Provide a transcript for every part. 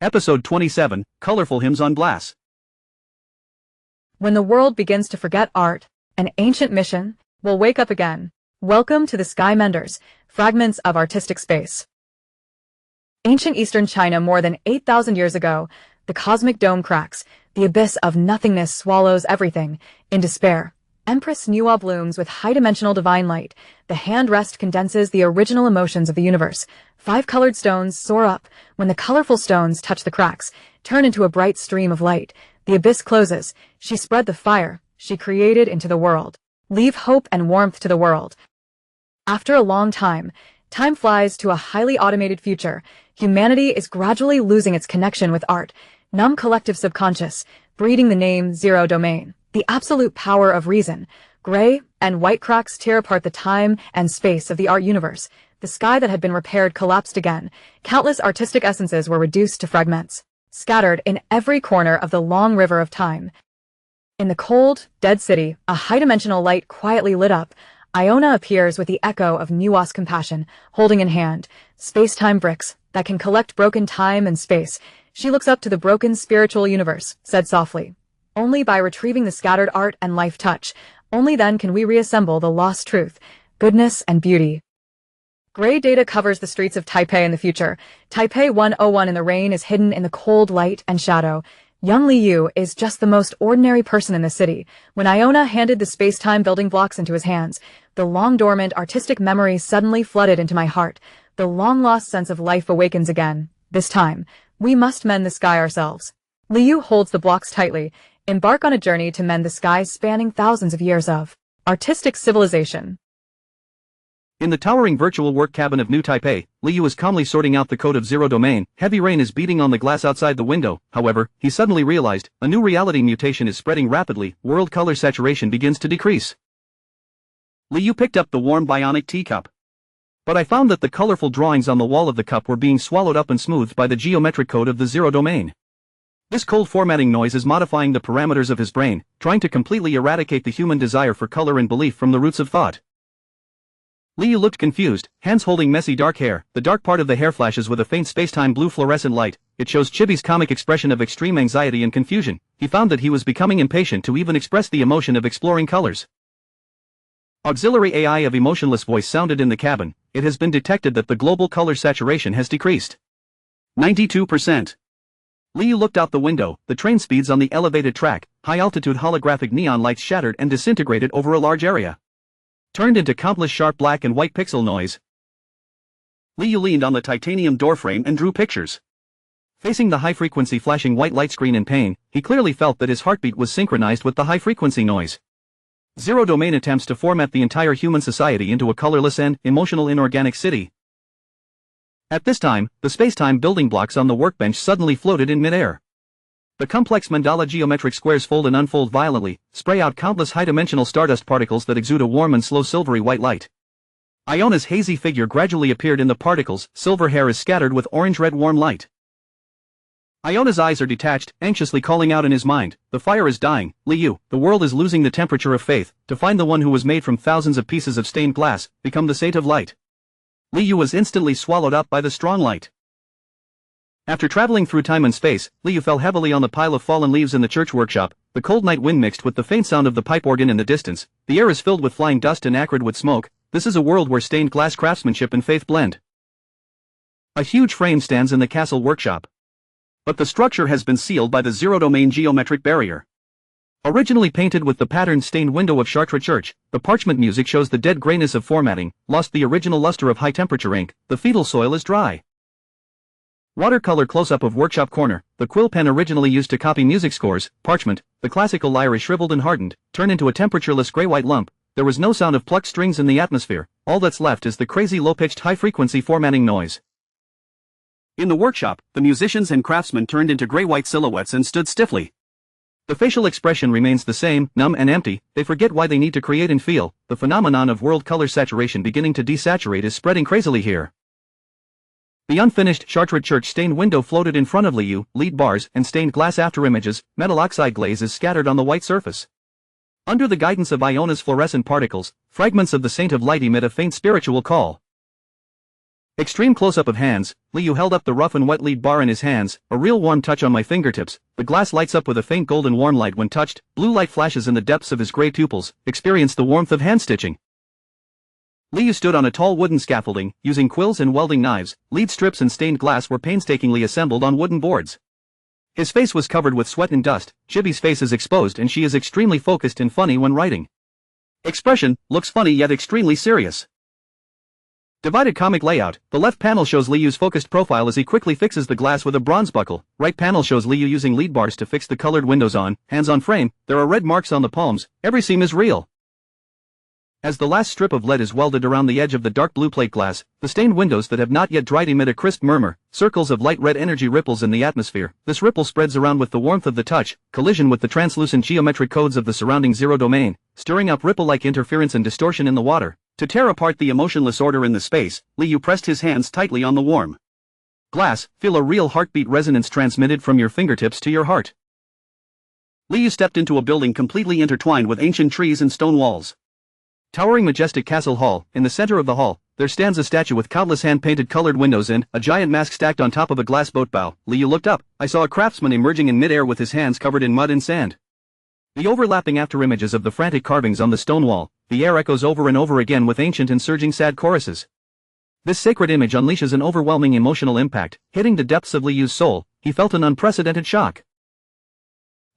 Episode 27, Colorful Hymns on Glass. When the world begins to forget art, an ancient mission will wake up again. Welcome to the Sky Mender's Fragments of Artistic Space. Ancient Eastern China more than 8,000 years ago, the cosmic dome cracks, the abyss of nothingness swallows everything. In despair, Empress Nuwa blooms with high-dimensional divine light. The hand rest condenses the original emotions of the universe. 5 colored stones soar up. When the colorful stones touch the cracks, turn into a bright stream of light. The abyss closes. She spread the fire she created into the world. Leave hope and warmth to the world. After a long time flies to a highly automated future. Humanity is gradually losing its connection with art. Numb collective subconscious, breeding the name Zero Domain. The absolute power of reason. Gray and white cracks tear apart the time and space of the art universe. The sky that had been repaired collapsed again. Countless artistic essences were reduced to fragments, scattered in every corner of the long river of time. In the cold, dead city, a high-dimensional light quietly lit up. Iona appears with the echo of Nuwa's compassion, holding in hand space-time bricks that can collect broken time and space. She looks up to the broken spiritual universe, said softly. Only by retrieving the scattered art and life touch, only then can we reassemble the lost truth, goodness and beauty. Gray data covers the streets of Taipei in the future. Taipei 101 in the rain is hidden in the cold light and shadow. Young Liu is just the most ordinary person in the city. When Iona handed the space-time building blocks into his hands, the long-dormant artistic memory suddenly flooded into my heart. The long-lost sense of life awakens again. This time, we must mend the sky ourselves. Liu holds the blocks tightly. Embark on a journey to mend the sky spanning thousands of years of artistic civilization. In the towering virtual work cabin of New Taipei, Liu is calmly sorting out the code of Zero Domain. Heavy rain is beating on the glass outside the window. However, he suddenly realized a new reality mutation is spreading rapidly. World color saturation begins to decrease. Liu picked up the warm bionic teacup. But I found that the colorful drawings on the wall of the cup were being swallowed up and smoothed by the geometric code of the Zero Domain. This cold formatting noise is modifying the parameters of his brain, trying to completely eradicate the human desire for color and belief from the roots of thought. Liu looked confused, hands holding messy dark hair. The dark part of the hair flashes with a faint space-time blue fluorescent light. It shows Chibi's comic expression of extreme anxiety and confusion. He found that he was becoming impatient to even express the emotion of exploring colors. Auxiliary AI of emotionless voice sounded in the cabin. It has been detected that the global color saturation has decreased 92%. Liu looked out the window. The train speeds on the elevated track. High-altitude holographic neon lights shattered and disintegrated over a large area, turned into countless sharp black and white pixel noise. Liu leaned on the titanium doorframe and drew pictures. Facing the high-frequency flashing white light screen in pain, he clearly felt that his heartbeat was synchronized with the high-frequency noise. Zero Domain attempts to format the entire human society into a colorless and emotional inorganic city. At this time, the space-time building blocks on the workbench suddenly floated in midair. The complex Mender-α geometric squares fold and unfold violently, spray out countless high-dimensional stardust particles that exude a warm and slow silvery white light. Iona's hazy figure gradually appeared in the particles. Silver hair is scattered with orange-red warm light. Iona's eyes are detached, anxiously calling out in his mind, "The fire is dying, Liu, the world is losing the temperature of faith, to find the one who was made from thousands of pieces of stained glass, become the saint of light." Liu was instantly swallowed up by the strong light. After traveling through time and space, Liu fell heavily on the pile of fallen leaves in the church workshop. The cold night wind mixed with the faint sound of the pipe organ in the distance. The air is filled with flying dust and acrid with smoke. This is a world where stained glass craftsmanship and faith blend. A huge frame stands in the castle workshop, but the structure has been sealed by the Zero Domain geometric barrier. Originally painted with the patterned stained window of Chartres Church, the parchment music shows the dead grayness of formatting, lost the original luster of high-temperature ink. The fetal soil is dry. Watercolor close-up of workshop corner. The quill pen originally used to copy music scores, parchment. The classical lyre is shriveled and hardened, turned into a temperatureless gray-white lump. There was no sound of plucked strings in the atmosphere. All that's left is the crazy low-pitched high-frequency formatting noise. In the workshop, the musicians and craftsmen turned into gray-white silhouettes and stood stiffly. The facial expression remains the same, numb and empty. They forget why they need to create and feel. The phenomenon of world color saturation beginning to desaturate is spreading crazily here. The unfinished Chartres Church stained window floated in front of Liu. Lead bars and stained glass afterimages. Metal oxide glaze is scattered on the white surface. Under the guidance of Iona's fluorescent particles, fragments of the Saint of Light emit a faint spiritual call. Extreme close-up of hands, Liu held up the rough and wet lead bar in his hands, a real warm touch on my fingertips, the glass lights up with a faint golden warm light when touched, blue light flashes in the depths of his gray pupils, experience the warmth of hand stitching. Liu stood on a tall wooden scaffolding, using quills and welding knives, lead strips and stained glass were painstakingly assembled on wooden boards. His face was covered with sweat and dust, Chibi's face is exposed and she is extremely focused and funny when writing. Expression, looks funny yet extremely serious. Divided comic layout, the left panel shows Liu's focused profile as he quickly fixes the glass with a bronze buckle, right panel shows Liu using lead bars to fix the colored windows on, hands on frame, there are red marks on the palms, every seam is real. As the last strip of lead is welded around the edge of the dark blue plate glass, the stained windows that have not yet dried emit a crisp murmur, circles of light red energy ripples in the atmosphere, this ripple spreads around with the warmth of the touch, collision with the translucent geometric codes of the surrounding zero domain, stirring up ripple-like interference and distortion in the water. To tear apart the emotionless order in the space, Liu pressed his hands tightly on the warm glass, feel a real heartbeat resonance transmitted from your fingertips to your heart. Liu stepped into a building completely intertwined with ancient trees and stone walls. Towering majestic castle hall, in the center of the hall, there stands a statue with countless hand-painted colored windows and a giant mask stacked on top of a glass boat bow. Liu looked up, I saw a craftsman emerging in midair with his hands covered in mud and sand. The overlapping afterimages of the frantic carvings on the stone wall, the air echoes over and over again with ancient and surging sad choruses. This sacred image unleashes an overwhelming emotional impact, hitting the depths of Liu's soul. He felt an unprecedented shock.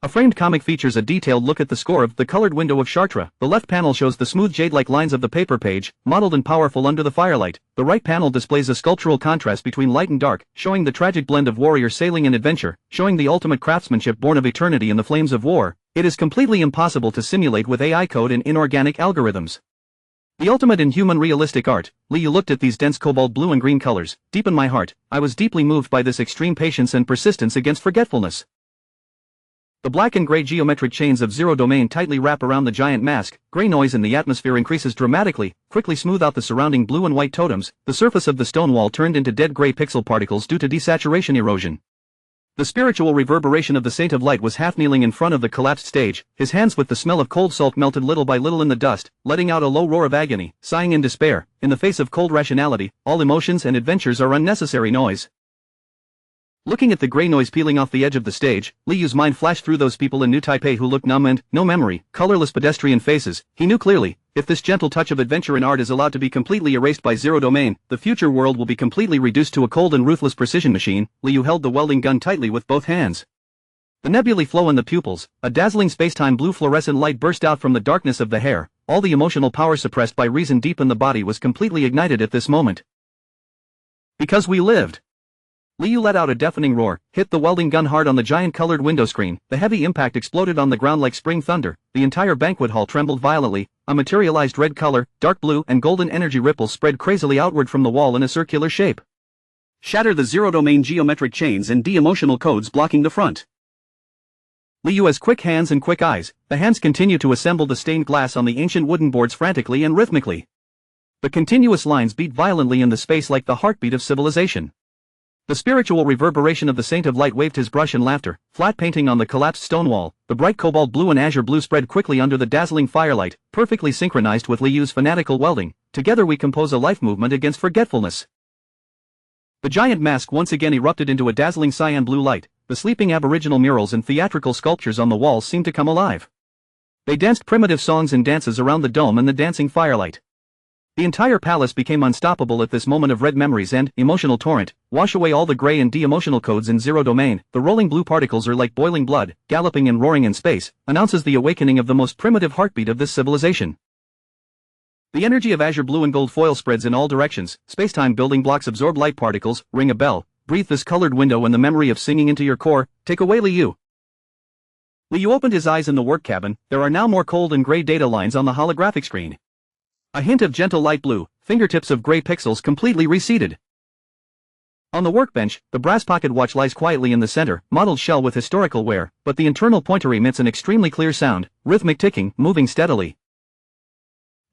A framed comic features a detailed look at the score of The Colored Window of Chartres. The left panel shows the smooth jade-like lines of the paper page, modeled and powerful under the firelight. The right panel displays a sculptural contrast between light and dark, showing the tragic blend of warrior sailing and adventure, showing the ultimate craftsmanship born of eternity in the flames of war. It is completely impossible to simulate with AI code and inorganic algorithms. The ultimate in human realistic art. Liu looked at these dense cobalt blue and green colors. Deep in my heart, I was deeply moved by this extreme patience and persistence against forgetfulness. The black and gray geometric chains of zero domain tightly wrap around the giant mask, gray noise in the atmosphere increases dramatically, quickly smooth out the surrounding blue and white totems, the surface of the stone wall turned into dead gray pixel particles due to desaturation erosion. The spiritual reverberation of the Saint of Light was half kneeling in front of the collapsed stage, his hands with the smell of cold salt melted little by little in the dust, letting out a low roar of agony, sighing in despair. In the face of cold rationality, all emotions and adventures are unnecessary noise. Looking at the gray noise peeling off the edge of the stage, Liu's mind flashed through those people in New Taipei who looked numb and, no memory, colorless pedestrian faces. He knew clearly, if this gentle touch of adventure in art is allowed to be completely erased by zero domain, the future world will be completely reduced to a cold and ruthless precision machine. Liu held the welding gun tightly with both hands. The nebulae flow in the pupils, a dazzling spacetime blue fluorescent light burst out from the darkness of the hair, all the emotional power suppressed by reason deep in the body was completely ignited at this moment. Because we lived. Liu let out a deafening roar, hit the welding gun hard on the giant colored window screen, the heavy impact exploded on the ground like spring thunder, the entire banquet hall trembled violently, a materialized red color, dark blue and golden energy ripples spread crazily outward from the wall in a circular shape. Shatter the zero-domain geometric chains and de-emotional codes blocking the front. Liu has quick hands and quick eyes, the hands continue to assemble the stained glass on the ancient wooden boards frantically and rhythmically. The continuous lines beat violently in the space like the heartbeat of civilization. The spiritual reverberation of the Saint of Light waved his brush in laughter, flat painting on the collapsed stone wall, the bright cobalt blue and azure blue spread quickly under the dazzling firelight, perfectly synchronized with Liu's fanatical welding. Together we compose a life movement against forgetfulness. The giant mask once again erupted into a dazzling cyan blue light, the sleeping aboriginal murals and theatrical sculptures on the walls seemed to come alive. They danced primitive songs and dances around the dome in the dancing firelight. The entire palace became unstoppable at this moment of red memories and emotional torrent. Wash away all the gray and de-emotional codes in zero domain. The rolling blue particles are like boiling blood, galloping and roaring in space, announces the awakening of the most primitive heartbeat of this civilization. The energy of azure blue and gold foil spreads in all directions. Spacetime building blocks absorb light particles. Ring a bell. Breathe this colored window and the memory of singing into your core. Take away Liu. Liu opened his eyes in the work cabin. There are now more cold and gray data lines on the holographic screen. A hint of gentle light blue, fingertips of gray pixels completely reseated. On the workbench, the brass pocket watch lies quietly in the center, mottled shell with historical wear, but the internal pointer emits an extremely clear sound, rhythmic ticking, moving steadily.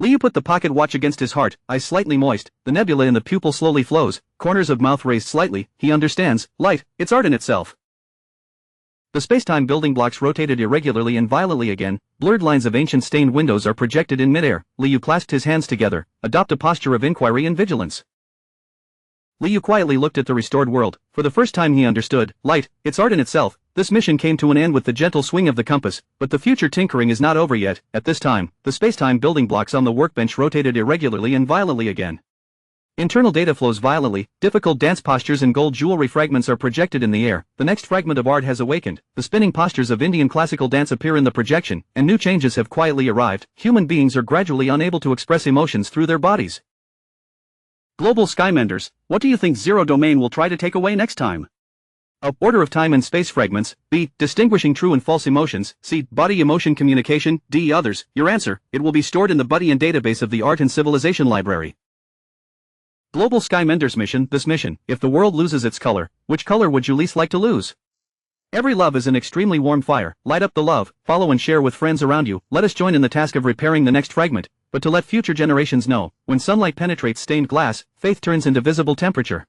Liu put the pocket watch against his heart, eyes slightly moist, the nebula in the pupil slowly flows, corners of mouth raised slightly. He understands, light, it's art in itself. The spacetime building blocks rotated irregularly and violently again, blurred lines of ancient stained windows are projected in midair. Liu clasped his hands together, adopt a posture of inquiry and vigilance. Liu quietly looked at the restored world. For the first time he understood light, its art in itself. This mission came to an end with the gentle swing of the compass, but the future tinkering is not over yet. At this time, the space-time building blocks on the workbench rotated irregularly and violently again. Internal data flows violently, difficult dance postures and gold jewelry fragments are projected in the air. The next fragment of art has awakened. The spinning postures of Indian classical dance appear in the projection, and new changes have quietly arrived. Human beings are gradually unable to express emotions through their bodies. Global Sky Menders, what do you think Zero Domain will try to take away next time? A. Order of time and space fragments. B. Distinguishing true and false emotions. C. Body emotion communication. D. Others. Your answer: it will be stored in the Douyin database of the Art and Civilization Library. Global Sky Menders mission. This mission, if the world loses its color, which color would you least like to lose? Every love is an extremely warm fire. Light up the love, follow and share with friends around you. Let us join in the task of repairing the next fragment, but to let future generations know, when sunlight penetrates stained glass, faith turns into visible temperature.